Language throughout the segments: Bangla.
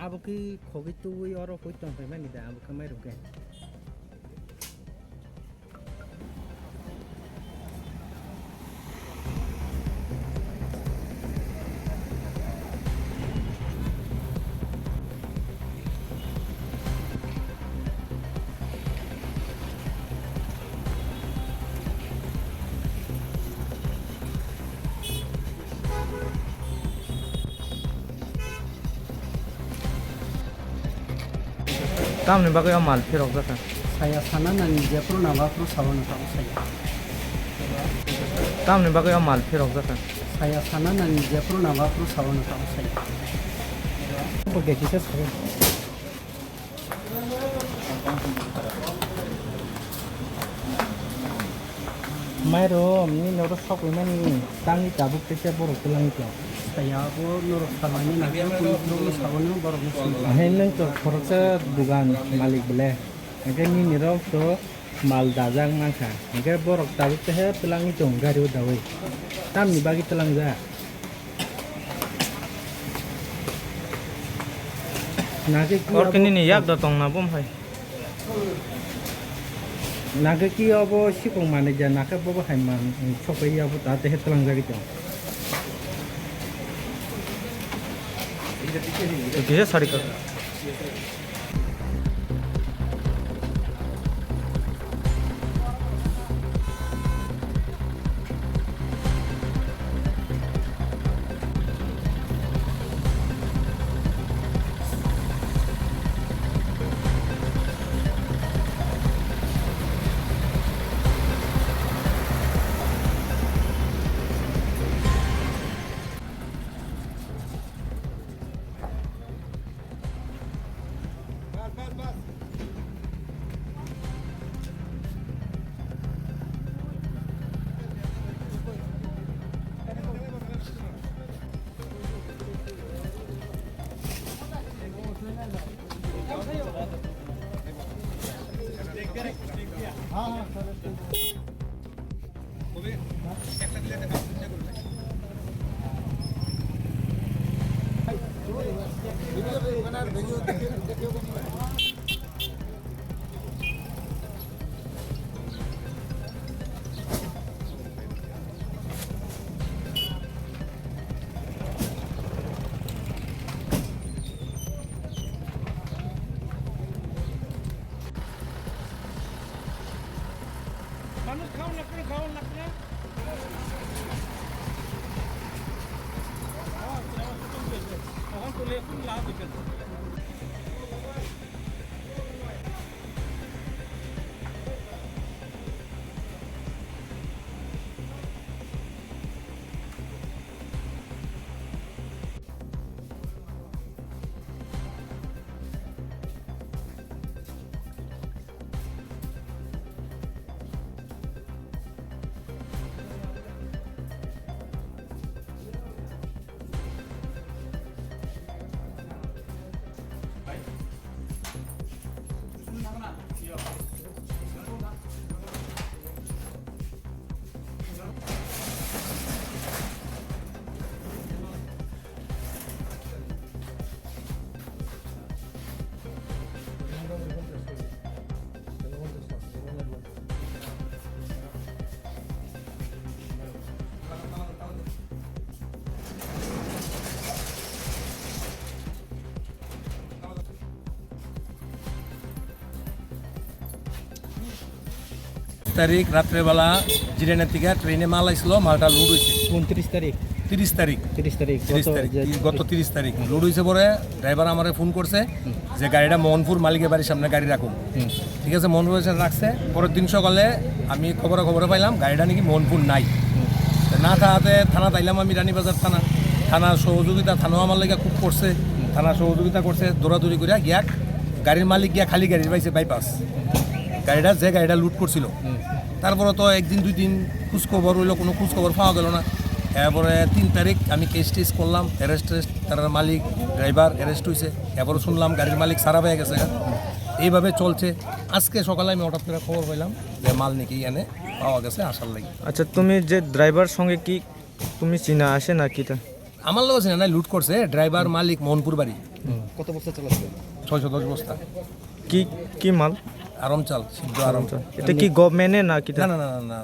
abo ki khogi tu wi oro hoi tong pai mani da abo kamai ruke Tamni bagai amal firok zaka. saya sana nani japro nawa pro sawan ta saya Tamni bagai amal firok zaka. saya sana nani japro nawa pro sawan ta saya Porque quizás Mairo ni noro sok mani tangi tabuk tese borok tulang itu saya bo noro samanya nabi noro sawan borok musim ahen to khoroksa dugan malik bele age ni nirok to mal dajang mangkha age borok tabuk tese tulang itu gari udawai tam ni bagi tulang ja Or kini ni yak datang na bom hai. naga ki abo sikong mane ja naka bobo haiman chopai abo ta te hetlang jagi to Kisa sari ka. তারিখ রাত্রেবেলা জিরানের থেকে ট্রেনে মাল আসলো মালটা লোড হয়েছে 29 তারিখ 30 তারিখ 30 তারিখ গত 30 তারিখ লোড হয়েছে পরে ড্রাইভার আমারে ফোন করছে যে গাড়িটা মোহনপুর মালিকের বাড়ির সামনে গাড়ি রাখুন ঠিক আছে মোহনপুর রাখছে পরের দিন সকালে আমি খবরে পাইলাম গাড়িটা নাকি মোহনপুর নাই না থাকাতে থানা তাইলাম আমি রানীবাজার থানার সহযোগিতা থানাও আমার লেগে খুব করছে থানা সহযোগিতা করছে দৌড়াদৌড়ি করে গিয়া গাড়ির মালিক গিয়া খালি গাড়ি পাইছে বাইপাস গাড়িটা লুট করছিল তারপরে তো একদিন দুই দিন খোঁজখবর হইলো কোনো খোঁজখবর পাওয়া গেল না এরপরে 3 তারিখ আমি কেস করলাম অ্যারেস্ট তার মালিক ড্রাইভার অ্যারেস্ট হয়েছে এরপরে শুনলাম গাড়ির মালিক সারা পেয়ে গেছে এইভাবে চলছে আজকে সকালে আমি হঠাৎ করে খবর পেলাম যে মাল নাকি এনে পাওয়া গেছে আসার লাগে আচ্ছা তুমি যে ড্রাইভার সঙ্গে কি তুমি চিনা আসে নাকি তা আমার লোক চিনা নাই লুট করছে ড্রাইভার মালিক মোহনপুর বাড়ি কত বস্তা চালাচ্ছে? 610 বস্তা কি কি মাল? আরম চাল, সিদ্ধ আরম চাল। এটা কি গভর্নমেন্টের না কি? না না না না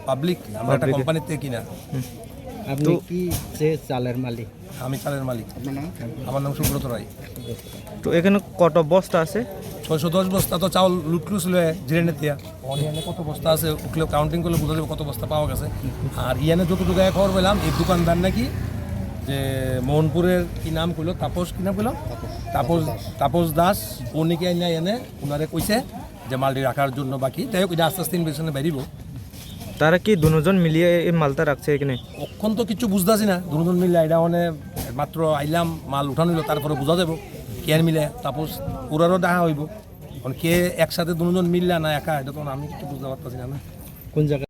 পাবলিক, আমরা একটা কোম্পানিতে কিনা। আপনি কি যে চালের মালিক? আমি চালের মালিক। আপনার নাম? আমার নাম সুব্রত রায়। তো এখানে কত বস্তা আছে? 610 বস্তা তো চাউল লুটলুস লয়ে জিরেনের দিয়া ইয়ানে কত বস্তা আছে ওগুলো কাউন্টিং করলে বোঝা যাবে কত বস্তা পাওয়া গেছে। আর ইয়ানে যতটুকু খবর পেলাম এই দোকানদার নাকি যে মোহনপুরের কি নাম কইলো, তাপস কি নাম কইলো, তাপস দাস, ও নাকি এনে ওনারে কইছে যে মালটি রাখার জন্য। বাকি যাই হোক এটা আস্তে আস্তে ইনভেস্টনে বেরিব। তারা কি দুজন মিলিয়ে এই মালটা রাখছে এখানে? অক্ষণ তো কিছু বুঝতেছি না, দুজন মিলে এটা মানে মাত্র আইলাম মাল উঠানো হইলো, তারপরে বোঝা যাবো কে মিলে। তাপস ওরারও দেখা হইব, কারণ কে একসাথে দুজন মিললে না একা, এটা তো আমি কিছু বুঝতে পারতেছি না। কোন জায়গায়?